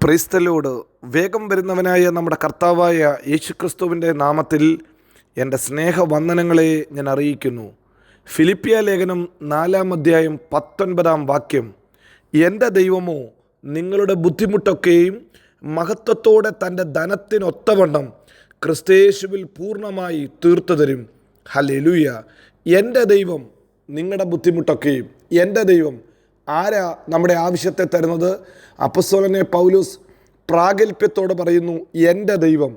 Praise the Lord. വേഗം വരുന്നവനായ നമ്മുടെ കർത്താവായ യേശുക്രിസ്തുവിൻ്റെ നാമത്തിൽ എൻ്റെ സ്നേഹവന്ദനങ്ങളെ ഞാൻ അറിയിക്കുന്നു. ഫിലിപ്പിയ ലേഖനം 4-ാം അധ്യായം 19-ാം വാക്യം, എൻ്റെ ദൈവമോ നിങ്ങളുടെ ബുദ്ധിമുട്ടൊക്കെയും മഹത്വത്തോടെ തൻ്റെ ധനത്തിനൊത്തവണ്ണം ക്രിസ്തയേശുവിൽ പൂർണ്ണമായി തീർത്തു തരും. ഹല്ലേലൂയ. എൻ്റെ ദൈവം നിങ്ങളുടെ ബുദ്ധിമുട്ടൊക്കെയും, എൻ്റെ ദൈവം ആരാ നമ്മുടെ ആവശ്യത്തെ തരുന്നത്? അപ്പോസ്തലനായ പൗലോസ് പ്രാഗൽഭ്യത്തോടെ പറയുന്നു, എൻ്റെ ദൈവം,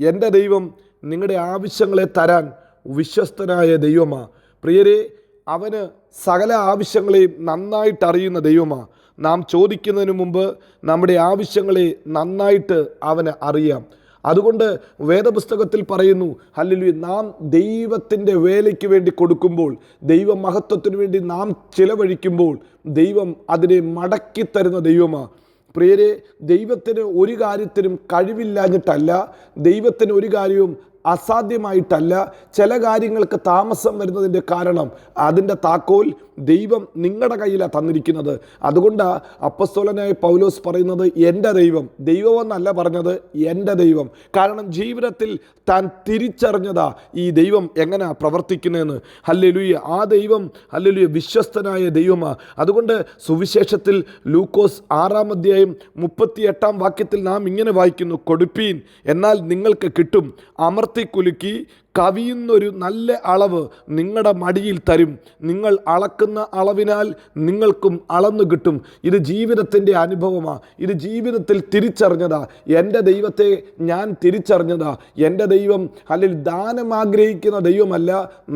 എൻ്റെ ദൈവം നിങ്ങളുടെ ആവശ്യങ്ങളെ തരാൻ വിശ്വസ്തനായ ദൈവമാണ്. പ്രിയരെ, അവന് സകല ആവശ്യങ്ങളെയും നന്നായിട്ട് അറിയുന്ന ദൈവമാണ്. നാം ചോദിക്കുന്നതിന് മുമ്പ് നമ്മുടെ ആവശ്യങ്ങളെ നന്നായിട്ട് അവന് അറിയാം. അതുകൊണ്ട് വേദപുസ്തകത്തിൽ പറയുന്നു, ഹല്ലേലൂയ, നാം ദൈവത്തിൻ്റെ വേലയ്ക്ക് വേണ്ടി കൊടുക്കുമ്പോൾ, ദൈവമഹത്വത്തിന് വേണ്ടി നാം ചിലവഴിക്കുമ്പോൾ ദൈവം അതിനെ മടക്കി തരുന്ന ദൈവമാണ്. പ്രിയരെ, ദൈവത്തിന് ഒരു കാര്യത്തിനും കഴിവില്ലാഞ്ഞിട്ടല്ല, ദൈവത്തിന് ഒരു കാര്യവും അസാധ്യമായിട്ടല്ല. ചില കാര്യങ്ങൾക്ക് താമസം വരുന്നതിൻ്റെ കാരണം അതിൻ്റെ താക്കോൽ ദൈവം നിങ്ങളുടെ കയ്യിലാണ് തന്നിരിക്കുന്നത്. അതുകൊണ്ടാണ് അപ്പോസ്തലനായ പൗലോസ് പറയുന്നത്, എൻ്റെ ദൈവം, ദൈവമെന്നല്ല പറഞ്ഞത്, എൻ്റെ ദൈവം. കാരണം ജീവിതത്തിൽ താൻ തിരിച്ചറിഞ്ഞതാ ഈ ദൈവം എങ്ങനെ പ്രവർത്തിക്കുന്നതെന്ന്. ഹല്ലേലൂയ. ആ ദൈവം, ഹല്ലേലൂയ, വിശ്വസ്തനായ ദൈവമാണ്. അതുകൊണ്ട് സുവിശേഷത്തിൽ ലൂക്കോസ് 6-ാം അധ്യായം 38-ാം വാക്യത്തിൽ നാം ഇങ്ങനെ വായിക്കുന്നു, കൊടുപ്പീൻ എന്നാൽ നിങ്ങൾക്ക് കിട്ടും, അമർത്തിക്കുലുക്കി കവിയുന്നൊരു നല്ല അളവ് നിങ്ങളുടെ മടിയിൽ തരും, നിങ്ങൾ അളക്കുന്ന അളവിനാൽ നിങ്ങൾക്കും അളന്നു കിട്ടും. ഇത് ജീവിതത്തിൻ്റെ അനുഭവമാണ്. ഇത് ജീവിതത്തിൽ തിരിച്ചറിഞ്ഞതാ. എൻ്റെ ദൈവത്തെ ഞാൻ തിരിച്ചറിഞ്ഞതാ. എൻ്റെ ദൈവം അല്ലെങ്കിൽ ദാനം ആഗ്രഹിക്കുന്ന ദൈവമല്ല,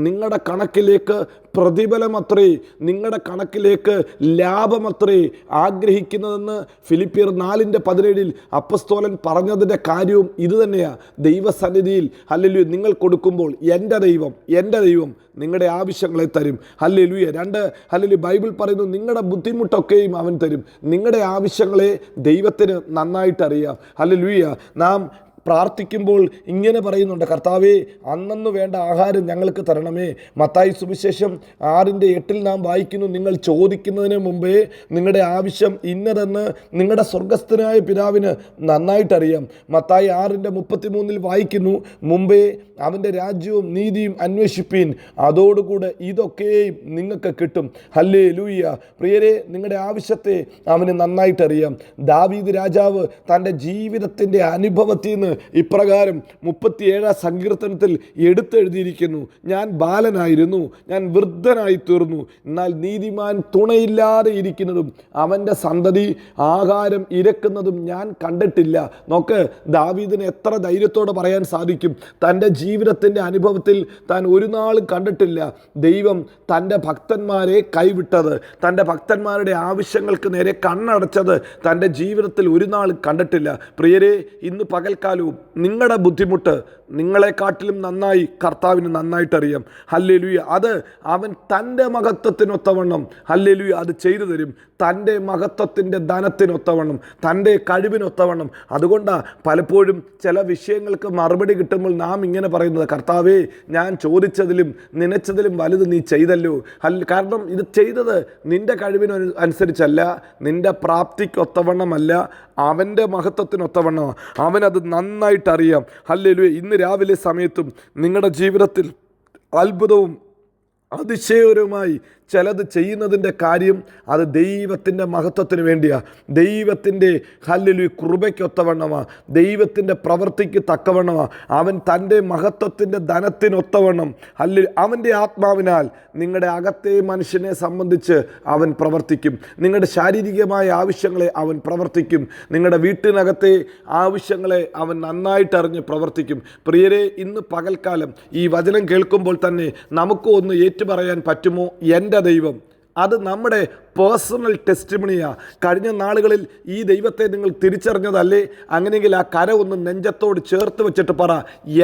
നിങ്ങളുടെ കണക്കിലേക്ക് പ്രതിഫലമത്രേ, നിങ്ങളുടെ കണക്കിലേക്ക് ലാഭമത്രേ ആഗ്രഹിക്കുന്നതെന്ന് ഫിലിപ്പിയർ 4:17 അപ്പോസ്തലൻ പറഞ്ഞതിൻ്റെ കാര്യവും ഇതുതന്നെയാണ്. ദൈവസന്നിധിയിൽ ഹല്ലേലൂയ നിങ്ങൾ കൊടുക്കുമ്പോൾ എൻ്റെ ദൈവം, എൻ്റെ ദൈവം നിങ്ങളുടെ ആവശ്യങ്ങളെ തരും. ഹല്ലേലൂയ. 2 ഹല്ലേലൂയ ബൈബിൾ പറയുന്നു, നിങ്ങളുടെ ബുദ്ധിമുട്ടൊക്കെയും അവൻ തരും. നിങ്ങളുടെ ആവശ്യങ്ങളെ ദൈവത്തിന് നന്നായിട്ടറിയാം. ഹല്ലേലൂയ. നാം പ്രാർത്ഥിക്കുമ്പോൾ ഇങ്ങനെ പറയുന്നുണ്ട്, കർത്താവേ അന്നന്ന് വേണ്ട ആഹാരം ഞങ്ങൾക്ക് തരണമേ. മത്തായി സുവിശേഷം 6:8 നാം വായിക്കുന്നു, നിങ്ങൾ ചോദിക്കുന്നതിന് മുമ്പേ നിങ്ങളുടെ ആവശ്യം ഇന്നതെന്ന് നിങ്ങളുടെ സ്വർഗസ്ഥനായ പിതാവിന് നന്നായിട്ടറിയാം. മത്തായി 6:33 വായിക്കുന്നു, മുമ്പേ അവൻ്റെ രാജ്യവും നീതിയും അന്വേഷിപ്പീൻ, അതോടുകൂടെ ഇതൊക്കെയും നിങ്ങൾക്ക് കിട്ടും. ഹല്ലേലൂയ. പ്രിയരെ, നിങ്ങളുടെ ആവശ്യത്തെ അവന് നന്നായിട്ടറിയാം. ദാവീദ് രാജാവ് തൻ്റെ ജീവിതത്തിൻ്റെ അനുഭവത്തിൽ നിന്ന് ഇപ്രകാരം 37-ാം സങ്കീർത്തനത്തിൽ എടുത്തെഴുതിയിരിക്കുന്നു, ഞാൻ ബാലനായിരുന്നു, ഞാൻ വൃദ്ധനായി തീർന്നു, എന്നാൽ നീതിമാൻ തുണയില്ലാതെ ഇരിക്കുന്നതും അവൻ്റെ സന്തതി ആഹാരം ഇരക്കുന്നതും ഞാൻ കണ്ടിട്ടില്ല. നോക്ക്, ദാവീദിന് എത്ര ധൈര്യത്തോടെ പറയാൻ സാധിക്കും, തൻ്റെ ജീവിതത്തിൻ്റെ അനുഭവത്തിൽ താൻ ഒരു നാളും കണ്ടിട്ടില്ല ദൈവം തൻ്റെ ഭക്തന്മാരെ കൈവിട്ടത്, തൻ്റെ ഭക്തന്മാരുടെ ആവശ്യങ്ങൾക്ക് നേരെ കണ്ണടച്ചത് തൻ്റെ ജീവിതത്തിൽ ഒരു നാളും കണ്ടിട്ടില്ല. പ്രിയരെ, ഇന്ന് പകൽക്കാലവും നിങ്ങളുടെ ബുദ്ധിമുട്ട് നിങ്ങളെക്കാട്ടിലും നന്നായി കർത്താവിന് നന്നായിട്ടറിയാം. ഹല്ലേലൂയ. അത് അവൻ തൻ്റെ മഹത്വത്തിനൊത്തവണ്ണം, ഹല്ലേലൂയ, അത് ചെയ്തു തരും. തൻ്റെ മഹത്വത്തിൻ്റെ ധനത്തിനൊത്തവണ്ണം, തൻ്റെ കഴിവിനൊത്തവണ്ണം. അതുകൊണ്ടാണ് പലപ്പോഴും ചില വിഷയങ്ങൾക്ക് മറുപടി കിട്ടുമ്പോൾ നാം ഇങ്ങനെ പറയുന്നത്, കർത്താവേ ഞാൻ ചോദിച്ചതിലും നനച്ചതിലും വലുത് നീ ചെയ്തല്ലോ. കാരണം ഇത് ചെയ്തത് നിൻ്റെ കഴിവിന് അനുസരിച്ചല്ല, നിൻ്റെ പ്രാപ്തിക്കൊത്തവണ്ണമല്ല, അവൻ്റെ മഹത്വത്തിനൊത്തവണ്ണമാണ്. അവനത് നന്നായിട്ടറിയാം. ഹല്ലേലൂയ. ഇന്ന് രാവിലെ സമയത്തും നിങ്ങളുടെ ജീവിതത്തിൽ അത്ഭുതവും അതിശയകരവുമായി ചിലത് ചെയ്യുന്നതിൻ്റെ കാര്യം അത് ദൈവത്തിൻ്റെ മഹത്വത്തിന് വേണ്ടിയാണ്, ദൈവത്തിൻ്റെ ഹല്ലേലൂയ കൃപയ്ക്കൊത്തവണ്ണമാണ്, ദൈവത്തിൻ്റെ പ്രവൃത്തിക്ക് തക്കവണ്ണമാണ്. അവൻ തൻ്റെ മഹത്വത്തിൻ്റെ ധനത്തിനൊത്തവണ്ണം അവൻ്റെ ആത്മാവിനാൽ നിങ്ങളുടെ അകത്തെ മനുഷ്യനെ സംബന്ധിച്ച് അവൻ പ്രവർത്തിക്കും. നിങ്ങളുടെ ശാരീരികമായ ആവശ്യങ്ങളെ അവൻ പ്രവർത്തിക്കും. നിങ്ങളുടെ വീട്ടിനകത്തെ ആവശ്യങ്ങളെ അവൻ നന്നായിട്ടറിഞ്ഞ് പ്രവർത്തിക്കും. പ്രിയരെ, ഇന്ന് പകൽക്കാലം ഈ വചനം കേൾക്കുമ്പോൾ തന്നെ നമുക്ക് ഒന്ന് ഏറ്റുപറയാൻ പറ്റുമോ, എൻ്റെ ദൈവം. അത് നമ്മുടെ പേഴ്സണൽ ടെസ്റ്റിമണിയാണ്. കഴിഞ്ഞ നാളുകളിൽ ഈ ദൈവത്തെ നിങ്ങൾ തിരിച്ചറിഞ്ഞതല്ലേ? അങ്ങനെയെങ്കിൽ ആ കര ഒന്ന് നെഞ്ചത്തോട് ചേർത്ത് വെച്ചിട്ട് പറ,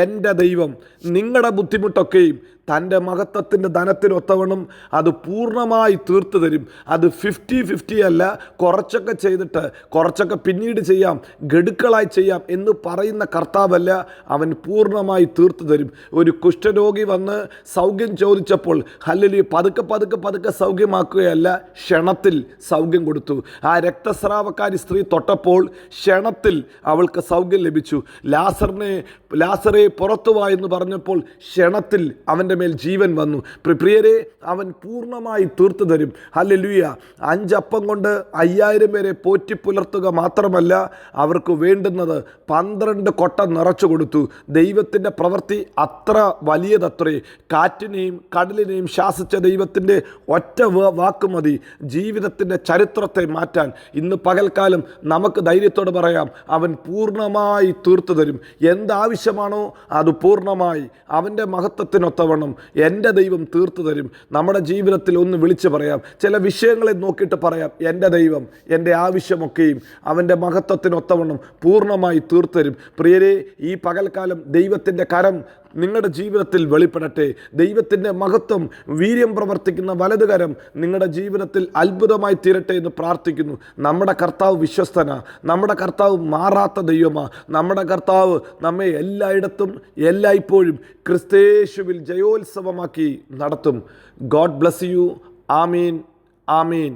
എൻ്റെ ദൈവം നിങ്ങളുടെ ബുദ്ധിമുട്ടൊക്കെയും തൻ്റെ മഹത്വത്തിൻ്റെ ധനത്തിനൊത്തവണ്ണം അത് പൂർണ്ണമായി തീർത്തു തരും. അത് 50-50 അല്ല, കുറച്ചൊക്കെ ചെയ്തിട്ട് കുറച്ചൊക്കെ പിന്നീട് ചെയ്യാം, ഗഡുക്കളായി ചെയ്യാം എന്ന് പറയുന്ന കർത്താവല്ല. അവൻ പൂർണ്ണമായി തീർത്തു തരും. ഒരു കുഷ്ഠരോഗി വന്ന് സൗഖ്യം ചോദിച്ചപ്പോൾ ഹല്ലേലൂയ പതുക്കെ സൗഖ്യമാക്കുകയല്ല, ക്ഷണത്തിൽ സൗഖ്യം കൊടുത്തു. ആ രക്തസ്രാവക്കാരി സ്ത്രീ തൊട്ടപ്പോൾ ക്ഷണത്തിൽ അവൾക്ക് സൗഖ്യം ലഭിച്ചു. ലാസറെ പുറത്തുവാ എന്ന് പറഞ്ഞപ്പോൾ ക്ഷണത്തിൽ അവൻ്റെ മേൽ ജീവൻ വന്നു. പ്രിയരെ, അവൻ പൂർണ്ണമായി തീർത്തു തരും. ഹല്ലേലൂയ. 5 അപ്പം കൊണ്ട് 5000 പേരെ പോറ്റി പുലർത്തുക മാത്രമല്ല, അവർക്ക് വേണ്ടുന്നത് 12 കൊട്ട നിറച്ചു കൊടുത്തു. ദൈവത്തിൻ്റെ പ്രവൃത്തി അത്ര വലിയതത്രേ. കാറ്റിനെയും കടലിനെയും ശാസിച്ച ദൈവത്തിൻ്റെ ഒറ്റ വാക്ക് മതി ജീവിതത്തിൻ്റെ ചരിത്രത്തെ മാറ്റാൻ. ഇന്ന് പകൽക്കാലം നമുക്ക് ധൈര്യത്തോടെ പറയാം, അവൻ പൂർണ്ണമായി തീർത്തു തരും. എന്താവശ്യമാണോ അത് പൂർണ്ണമായി അവൻ്റെ മഹത്വത്തിനൊത്തവണ്ണം എൻ്റെ ദൈവം തീർത്തു തരും. നമ്മുടെ ജീവിതത്തിൽ ഒന്ന് വിളിച്ച് പറയാം, ചില വിഷയങ്ങളെ നോക്കിയിട്ട് പറയാം, എൻ്റെ ദൈവം എൻ്റെ ആവശ്യമൊക്കെയും അവൻ്റെ മഹത്വത്തിനൊത്തവണ്ണം പൂർണ്ണമായി തീർത്തു തരും. പ്രിയരെ, ഈ പകൽക്കാലം ദൈവത്തിൻ്റെ കരം നിങ്ങളുടെ ജീവിതത്തിൽ വെളിപ്പെടട്ടെ. ദൈവത്തിൻ്റെ മഹത്വം, വീര്യം പ്രവർത്തിക്കുന്ന വലതുകരം നിങ്ങളുടെ ജീവിതത്തിൽ അത്ഭുതമായി തീരട്ടെ എന്ന് പ്രാർത്ഥിക്കുന്നു. നമ്മുടെ കർത്താവ് വിശ്വസ്തന, നമ്മുടെ കർത്താവ് മാറാത്ത ദൈവമാണ്. നമ്മുടെ കർത്താവ് നമ്മെ എല്ലായിടത്തും എല്ലായ്പ്പോഴും ക്രിസ്തയേശുവിൽ ജയോത്സവമാക്കി നടത്തും. God bless you. Amin, Amin.